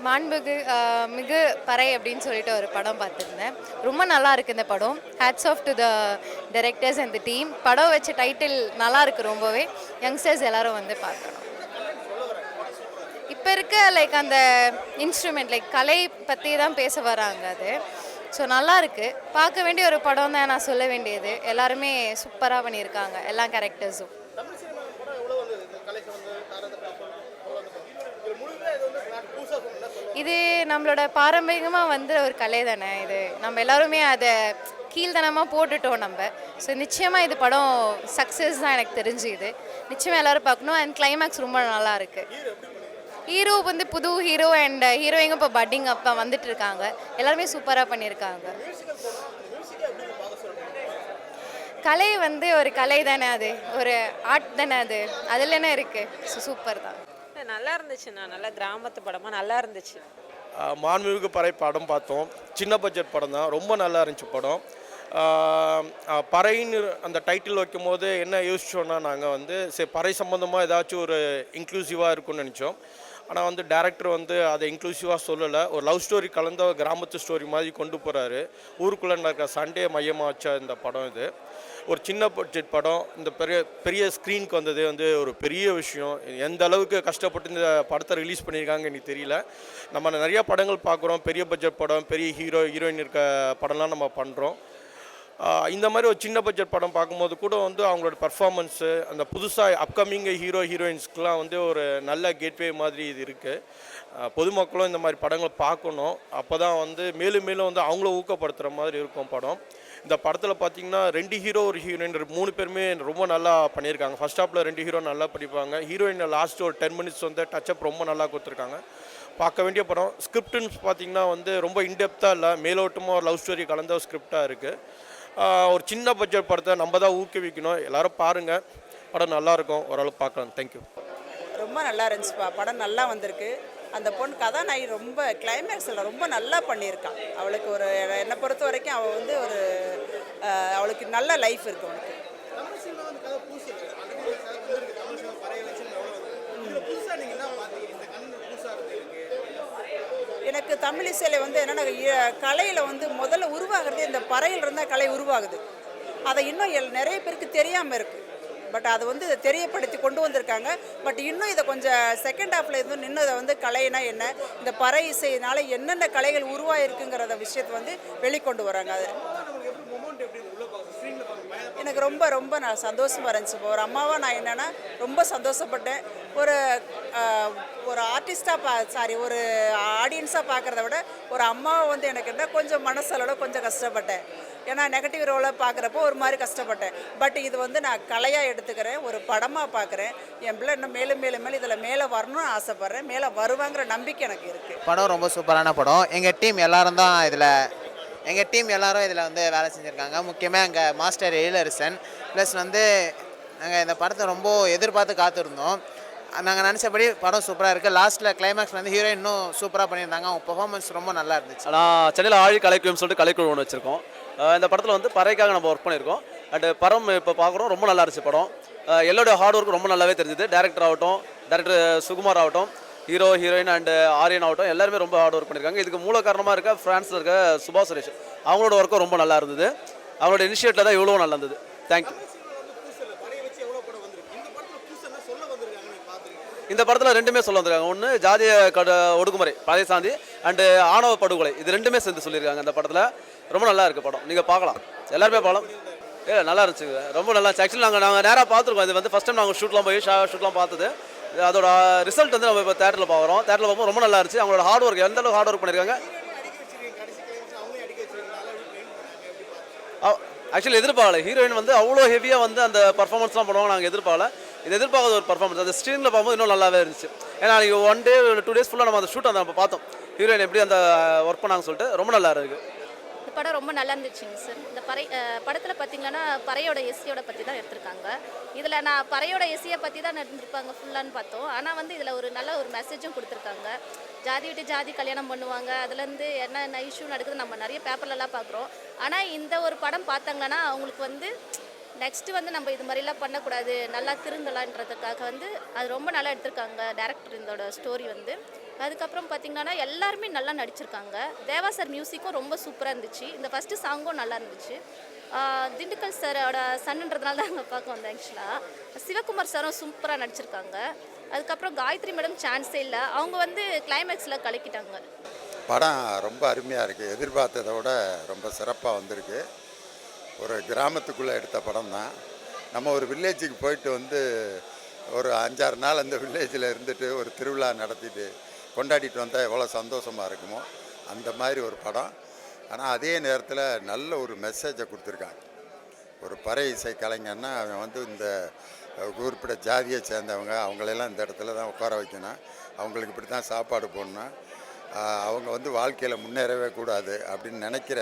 மாண்புகு மிகு பறை அப்படின்னு சொல்லிட்டு ஒரு படம் பார்த்துருந்தேன். ரொம்ப நல்லா இருக்கு இந்த படம். Hats off to the directors and the team. படம் வச்ச டைட்டில் நல்லா இருக்கு ரொம்பவே. யங்ஸ்டர்ஸ் எல்லாரும் வந்து பார்க்கணும். இப்போ இருக்க லைக் அந்த இன்ஸ்ட்ருமெண்ட் லைக் கலை பற்றி தான் பேச வராங்க அது. ஸோ நல்லா இருக்கு. பார்க்க வேண்டிய ஒரு படம் தான் நான் சொல்ல வேண்டியது. எல்லாருமே சூப்பராக பண்ணியிருக்காங்க எல்லா கேரக்டர்ஸும். இது நம்மளோட பாரம்பரியமாக வந்து ஒரு கலை தானே இது. நம்ம எல்லாருமே அதை கீழ்த்தனமாக போட்டுட்டோம் நம்ம. ஸோ நிச்சயமாக இது படம் சக்ஸஸ் தான் எனக்கு தெரிஞ்சு. இது நிச்சயமாக எல்லோரும் பார்க்கணும். அண்ட் கிளைமேக்ஸ் ரொம்ப நல்லா இருக்குது. ஹீரோ வந்து புது ஹீரோ அண்ட் ஹீரோயிங்க இப்போ பட்டிங் அப்போ வந்துட்டு இருக்காங்க. எல்லாருமே சூப்பராக பண்ணியிருக்காங்க. கலை வந்து ஒரு கலை தானே, அது ஒரு ஆர்ட் தானே, அதில் என்ன இருக்குது. ஸோ சூப்பர் தான். நல்லா இருந்துச்சுண்ணா. நல்லா கிராமத்து படமாக நல்லா இருந்துச்சு. மாண்புமிகு பறை படம் பார்த்தோம். சின்ன பட்ஜெட் படம் தான், ரொம்ப நல்லா இருந்துச்சு படம். பறைன்னு அந்த டைட்டில் வைக்கும் போது என்ன யோசிச்சோன்னா, நாங்கள் வந்து சரி பறை சம்மந்தமாக ஏதாச்சும் ஒரு இன்க்ளூசிவாக இருக்கும்னு நினச்சோம். ஆனால் வந்து டேரக்டர் வந்து அதை இன்க்ளூசிவாக சொல்லலை. ஒரு லவ் ஸ்டோரி கலந்த கிராமத்து ஸ்டோரி மாதிரி கொண்டு போகிறாரு. ஊருக்குள்ளே நடக்கிற சண்டே மையமாக வச்ச இந்த படம் இது. ஒரு சின்ன பட்ஜெட் படம். இந்த பெரிய பெரிய ஸ்க்ரீனுக்கு வந்தது வந்து ஒரு பெரிய விஷயம். எந்த அளவுக்கு கஷ்டப்பட்டு இந்த படத்தை ரிலீஸ் பண்ணியிருக்காங்க எனக்கு தெரியல. நம்ம நிறையா படங்கள் பார்க்குறோம், பெரிய பட்ஜெட் படம், பெரிய ஹீரோயின் இருக்க படம்லாம் நம்ம பண்ணுறோம். இந்த மாதிரி ஒரு சின்ன பட்ஜெட் படம் பார்க்கும்போது கூட வந்து அவங்களோட பர்ஃபார்மன்ஸு, அந்த புதுசாக அப்கமிங் ஹீரோயின்ஸ்க்கெலாம் வந்து ஒரு நல்ல கேட்வே மாதிரி இது இருக்குது. பொதுமக்களும் இந்த மாதிரி படங்கள் பார்க்கணும். அப்போ தான் வந்து மேலும் மேலும் வந்து அவங்கள ஊக்கப்படுத்துகிற மாதிரி இருக்கும் படம். இந்த படத்தில் பார்த்திங்கன்னா 2 ஹீரோ ஒரு ஹீரோயின் 3 பேருமே ரொம்ப நல்லா பண்ணியிருக்காங்க. ஃபர்ஸ்ட் ஹாஃபில் 2 ஹீரோ நல்லா படிப்பாங்க. ஹீரோயின் லாஸ்ட் ஒரு 10 மினிட்ஸ் வந்து டச்சப் ரொம்ப நல்லா கொடுத்துருக்காங்க. பார்க்க வேண்டிய படம். ஸ்கிரிப்டுன்னு பார்த்திங்கன்னா வந்து ரொம்ப இன்டெப்த்தாக இல்லை, மேலோட்டமாக ஒரு லவ் ஸ்டோரி கலந்த ஒரு ஸ்கிரிப்டாக இருக்குது. ஒரு சின்ன பட்ஜெட் படத்தை நம்ம தான் ஊக்குவிக்கணும். எல்லோரும் பாருங்கள், படம் நல்லாயிருக்கும். ஓரளவு பார்க்கலாம். தேங்க்யூ. ரொம்ப நல்லா இருந்துச்சுப்பா. படம் நல்லா வந்திருக்கு. அந்த பொண்ணு கதாநாயகி ரொம்ப கிளைமேக்ஸில் ரொம்ப நல்லா பண்ணியிருக்கான். அவளுக்கு ஒரு என்னை பொறுத்த வரைக்கும் அவள் வந்து ஒரு அவளுக்கு நல்ல லைஃப் இருக்குது அவனுக்கு. எனக்கு தமிழிசையில் வந்து என்னென்னா கலையில் வந்து முதல்ல உருவாகிறது இந்த பறையில் இருந்தால் கலை உருவாகுது. அதை இன்னும் நிறைய பேருக்கு தெரியாமல் இருக்குது. பட் அதை வந்து இதை தெரியப்படுத்தி கொண்டு வந்திருக்காங்க. பட் இன்னும் இதை கொஞ்சம் செகண்ட் ஹாஃபில் இன்னும் இதை வந்து கலைனா என்ன, இந்த பறை இசையினால் என்னென்ன கலைகள் உருவாயிருக்குங்கிறத விஷயத்தை வந்து வெளிக்கொண்டு வராங்க. அது எனக்கு ரொம்ப ரொம்ப நான் சந்தோஷமாக இருந்துச்சு. இப்போ ஒரு அம்மாவாக நான் என்னென்னா ரொம்ப சந்தோஷப்பட்டேன். ஒரு ஆர்டிஸ்டாக ஒரு ஆடியன்ஸாக பார்க்குறத விட ஒரு அம்மாவை வந்து எனக்கு என்ன கொஞ்சம் மனசளவில் கொஞ்சம் கஷ்டப்பட்டேன். ஏன்னா நெகட்டிவ் ரோலாக பார்க்குறப்போ ஒரு மாதிரி கஷ்டப்பட்டேன். பட் இது வந்து நான் கலையாக எடுத்துக்கிறேன், ஒரு படமாக பார்க்குறேன். என் பிள்ளை இன்னும் மேலும் மேலும் இதில் மேலே வரணும்னு ஆசைப்பட்றேன். மேலே வருவாங்கிற நம்பிக்கை எனக்கு இருக்குது. படம் ரொம்ப சூப்பரான படம். எங்கள் டீம் எல்லாரும் தான் இதில் வந்து வேலை செஞ்சுருக்காங்க. முக்கியமாக எங்கள் மாஸ்டர் எழிலரசன். ப்ளஸ் வந்து நாங்கள் இந்த படத்தை ரொம்ப எதிர்பார்த்து காத்திருந்தோம். நாங்கள் நினச்சபடி படம் சூப்பராக இருக்குது. லாஸ்ட்டில் கிளைமேக்ஸ் வந்து ஹீரோயின் இன்னும் சூப்பராக பண்ணியிருந்தாங்க. அவங்க பெர்ஃபார்மன்ஸ் ரொம்ப நல்லா இருந்துச்சு. ஆனால் சென்னையில் ஆழி கலைக்குழுன்னு சொல்லிட்டு கலைக்குழு ஒன்று வச்சுருக்கோம். இந்த படத்தில் வந்து பறைக்காக நம்ம ஒர்க் பண்ணியிருக்கோம். அண்டு படம் இப்போ பார்க்குறோம், ரொம்ப நல்லா இருந்துச்சு படம். எல்லோடைய ஹார்ட் ஒர்க் ரொம்ப நல்லாவே தெரிஞ்சுது. டேரக்டர் சுகுமார் ஆகட்டும், ஹீரோயின் அண்டு ஆரியன் ஆகட்டும், எல்லாருமே ரொம்ப ஹார்ட் ஒர்க் பண்ணியிருக்காங்க. இதுக்கு மூல காரணமாக இருக்க ஃப்ரான்ஸில் இருக்க சுபாஷ் சுரேஷ், அவங்களோட ஒர்க்கும் ரொம்ப நல்லா இருந்தது. அவங்களோட இனிஷியேட்டில் தான் இவ்வளோ நல்லா இருந்தது. தேங்க்யூ. இந்த படத்தில் 2மே சொல்ல வந்திருக்காங்க. ஒன்று ஜாதிய ஒடுக்குமுறை பழைய சாந்தி அண்டு ஆணவ படுகொலை, இது 2மே சேர்ந்து சொல்லியிருக்காங்க இந்த படத்தில். ரொம்ப நல்லா இருக்குது படம். நீங்கள் பார்க்கலாம், எல்லாருமே பார்க்கலாம். நல்லா இருந்துச்சுங்க, ரொம்ப நல்லா இருந்துச்சு. ஆக்சுவலி நாங்கள் நேராக பார்த்துருக்கோம். இது வந்து ஃபஸ்ட் டைம் நாங்கள் ஷூட்லாம் பார்த்தது. அதோட ரிசல்ட் வந்து நம்ம இப்போ தேட்டரில் பார்க்குறோம். தேட்டரில் பார்க்கும்போது ரொம்ப நல்லா இருந்துச்சு. அவங்களோட ஹார்ட் ஒர்க் எந்த அளவுக்கு ஹார்ட் ஒர்க் பண்ணியிருக்காங்க. ஆக்சுவலி எதிர்பார்க்கல. ஹீரோயின் வந்து அவ்வளோ ஹெவியாக வந்து அந்த பர்ஃபார்மன்ஸ்லாம் பண்ணுவாங்க, நாங்கள் எதிர்பார்க்கல. இது எதிர்பார்க்காத ஒரு பர்ஃபார்மன்ஸ். அந்த ஸ்க்ரீனில் பார்க்கும்போது இன்னும் நல்லாவே இருந்துச்சு. ஏன்னா நீங்கள் 1 டே 2 டேஸ் ஃபுல்லாக நம்ம அந்த ஷூட் நம்ம பார்த்தோம். ஹீரோயின் எப்படி அந்த ஒர்க் பண்ணாங்கன்னு சொல்லிட்டு ரொம்ப நல்லா இருக்குது. இந்த படம் ரொம்ப நல்லா இருந்துச்சுங்க சார். இந்த படத்தில் பார்த்தீங்கன்னா பறையோட இசையோட பற்றி தான் எடுத்திருக்காங்க. இதில் நான் பறையோட இசையை பற்றி தான் எடுத்திருப்பாங்க ஃபுல்லான்னு பார்த்தோம். ஆனால் வந்து இதில் ஒரு நல்ல ஒரு மெசேஜும் கொடுத்துருக்காங்க. ஜாதி விட்டு ஜாதி கல்யாணம் பண்ணுவாங்க, அதுலேருந்து என்ன இஷ்யூ நடக்குது நம்ம நிறைய பேப்பர்லலாம் பார்க்குறோம். ஆனால் இந்த ஒரு படம் பார்த்தாங்கன்னா அவங்களுக்கு வந்து நெக்ஸ்ட்டு வந்து நம்ம இது மாதிரிலாம் பண்ணக்கூடாது, நல்லா திருந்தலான்றதுக்காக வந்து அது ரொம்ப நல்லா எடுத்திருக்காங்க டேரக்டர். இதோட ஸ்டோரி வந்து அதுக்கப்புறம் பார்த்திங்கன்னா எல்லாருமே நல்லா நடிச்சிருக்காங்க. தேவா சார் மியூசிக்கும் ரொம்ப சூப்பராக இருந்துச்சு. இந்த ஃபஸ்ட்டு சாங்கும் நல்லா இருந்துச்சு. திண்டுக்கல் சாரோட சன்னுன்றதுனால தான் அங்கே பார்க்க வந்தேன் ஆக்சுவலாக. சிவகுமார் சாரும் சூப்பராக நடிச்சிருக்காங்க. அதுக்கப்புறம் காயத்ரி மேடம் சான்ஸே இல்லை, அவங்க வந்து கிளைமேக்ஸில் கலக்கிட்டாங்க. படம் ரொம்ப அருமையாக இருக்குது. எதிர்பார்த்ததை விட ரொம்ப சிறப்பாக வந்திருக்கு. ஒரு கிராமத்துக்குள்ளே எடுத்த படம் தான். நம்ம ஒரு வில்லேஜுக்கு போயிட்டு வந்து ஒரு 5-6 நாள் அந்த வில்லேஜில் இருந்துட்டு ஒரு திருவிழா நடத்திட்டு கொண்டாடிட்டு வந்தால் எவ்வளோ சந்தோஷமாக இருக்குமோ அந்த மாதிரி ஒரு படம். ஆனால் அதே நேரத்தில் நல்ல ஒரு மெசேஜை கொடுத்துருக்காங்க. ஒரு பறை இசை கலைஞர்னா அவன் வந்து இந்த குறிப்பிட்ட ஜாதியை சேர்ந்தவங்க அவங்களெல்லாம் இந்த இடத்துல தான் உட்கார வைக்கணும், அவங்களுக்கு இப்படி தான் சாப்பாடு போடணும், அவங்க வந்து வாழ்க்கையில் முன்னேறவே கூடாது அப்படின்னு நினைக்கிற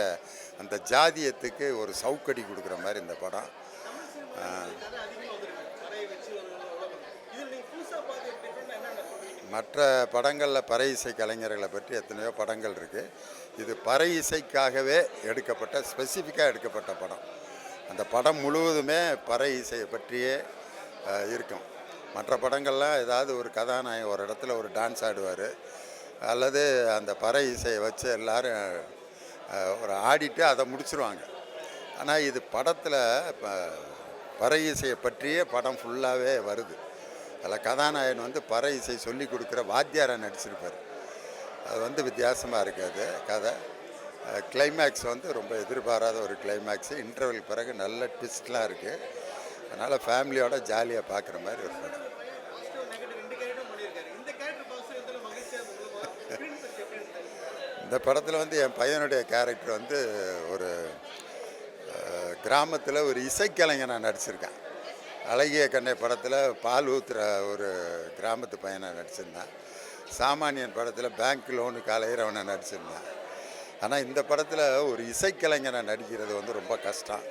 அந்த ஜாதியத்துக்கு ஒரு சவுக்கடி கொடுக்குற மாதிரி இந்த படம். மற்ற படங்களில் பறை இசை கலைஞர்களை பற்றி எத்தனையோ படங்கள் இருக்குது. இது பறை இசைக்காகவே எடுக்கப்பட்ட ஸ்பெசிஃபிக்காக எடுக்கப்பட்ட படம். அந்த படம் முழுவதுமே பறை இசையை பற்றியே இருக்கும். மற்ற படங்கள்லாம் ஏதாவது ஒரு கதாநாயகன் ஒரு இடத்துல ஒரு டான்ஸ் ஆடுவார், அல்லது அந்த பறை இசையை வச்சு எல்லோரும் ஒரு ஆடிட்டு அதை முடிச்சிருவாங்க. ஆனால் இது படத்தில் பறை இசையை பற்றியே படம் ஃபுல்லாகவே வருது. அதில் கதாநாயகன் வந்து பறை இசை சொல்லி கொடுக்குற வாத்தியாராக நடிச்சிருப்பார். அது வந்து வித்தியாசமாக இருக்காது கதை. கிளைமேக்ஸ் வந்து ரொம்ப எதிர்பாராத ஒரு கிளைமேக்ஸு. இன்டர்வல் பிறகு நல்ல ட்விஸ்ட்லாம் இருக்குது. அதனால் ஃபேமிலியோட ஜாலியாக பார்க்குற மாதிரி ஒரு படம். இந்த படத்தில் வந்து என் பையனுடைய கேரக்டர் வந்து ஒரு கிராமத்தில் ஒரு இசைக்கலைஞனாக நடிச்சிருக்கேன். அழகிய கண்ணை படத்தில் பால் ஊற்றுற ஒரு கிராமத்து பையனாக நடிச்சிருந்தேன். சாமானியன் படத்தில் பேங்க் லோனுக்கு அலையிறவனை நடிச்சிருந்தேன். ஆனால் இந்த படத்தில் ஒரு இசைக்கலைஞனாக நடிக்கிறது வந்து ரொம்ப கஷ்டம்.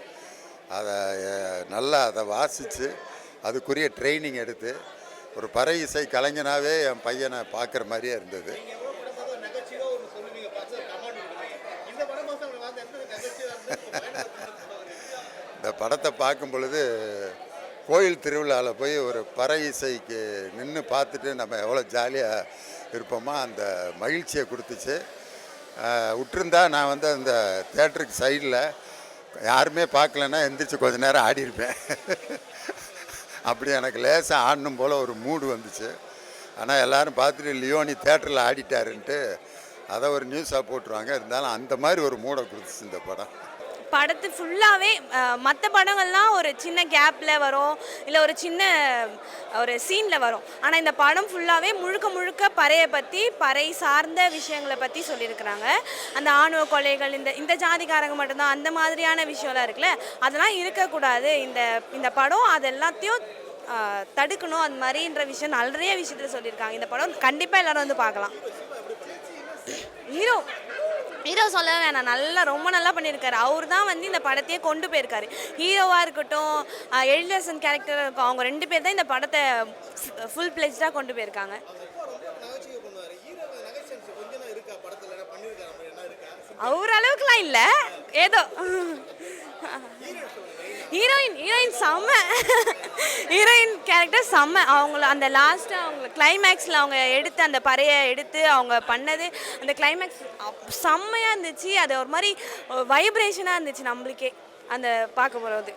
அதை நல்லா அதை வாசித்து அதுக்குரிய ட்ரைனிங் எடுத்து ஒரு பறை இசை கலைஞனாகவே என் பையனை பார்க்குற மாதிரியே இருந்தது. இந்த படத்தை பார்க்கும் பொழுது கோயில் திருவிழாவில் போய் ஒரு பறை இசைக்கு நின்று பார்த்துட்டு நம்ம எவ்வளோ ஜாலியாக இருப்போமோ அந்த மகிழ்ச்சியை கொடுத்துச்சு. விட்டுருந்தா நான் வந்து அந்த தேட்டருக்கு சைடில் யாருமே பார்க்கலன்னா எந்திரிச்சு கொஞ்ச நேரம் ஆடிருப்பேன். அப்படி எனக்கு லேசாக ஆடணும் போல் ஒரு மூடு வந்துச்சு. ஆனால் எல்லோரும் பார்த்துட்டு லியோனி தேட்டரில் ஆடிட்டாருன்ட்டு அதை ஒரு நியூஸாக போட்டுருவாங்க. இருந்தாலும் அந்த மாதிரி ஒரு மூடை கொடுத்துச்சு இந்த படம். படத்து ஃபுல்லாகவே மற்ற படங்கள்லாம் ஒரு சின்ன கேப்பில் வரும், இல்லை ஒரு சின்ன ஒரு சீனில் வரும். ஆனால் இந்த படம் ஃபுல்லாகவே முழுக்க முழுக்க பறையை பற்றி, பறை சார்ந்த விஷயங்களை பற்றி சொல்லியிருக்கிறாங்க. அந்த ஆணவ கொலைகள், இந்த ஜாதிக்காரங்க மட்டும்தான் அந்த மாதிரியான விஷயம்லாம் இருக்குல்ல, அதெல்லாம் இருக்கக்கூடாது. இந்த படம் அது எல்லாத்தையும் தடுக்கணும், அது மாதிரின்ற விஷயம் நிறைய விஷயத்தில் சொல்லியிருக்காங்க. இந்த படம் கண்டிப்பாக எல்லோரும் வந்து பார்க்கலாம். ஹீரோ சொல்ல வேணாம், ரொம்ப நல்லா பண்ணியிருக்காரு. அவர் தான் வந்து இந்த படத்தையே கொண்டு போயிருக்காரு. ஹீரோவாக இருக்கட்டும், எழிலரசன் கேரக்டராக இருக்கும், அவங்க 2 பேர் தான் இந்த படத்தை ஃபுல் பிளெஜ்டாக கொண்டு போயிருக்காங்க. அவர் அளவுக்குலாம் இல்லை, ஏதோ ஹீரோயின் செம்ம, ஹீரோயின் கேரக்டர் செம்ம. அவங்கள அந்த லாஸ்ட்டாக அவங்க கிளைமேக்ஸில் அவங்க எடுத்து அந்த பறையை எடுத்து அவங்க பண்ணது, அந்த கிளைமேக்ஸ் செம்மையாக இருந்துச்சு. அது ஒரு மாதிரி வைப்ரேஷனாக இருந்துச்சு நம்மளுக்கே அந்த பார்க்க போகிறது.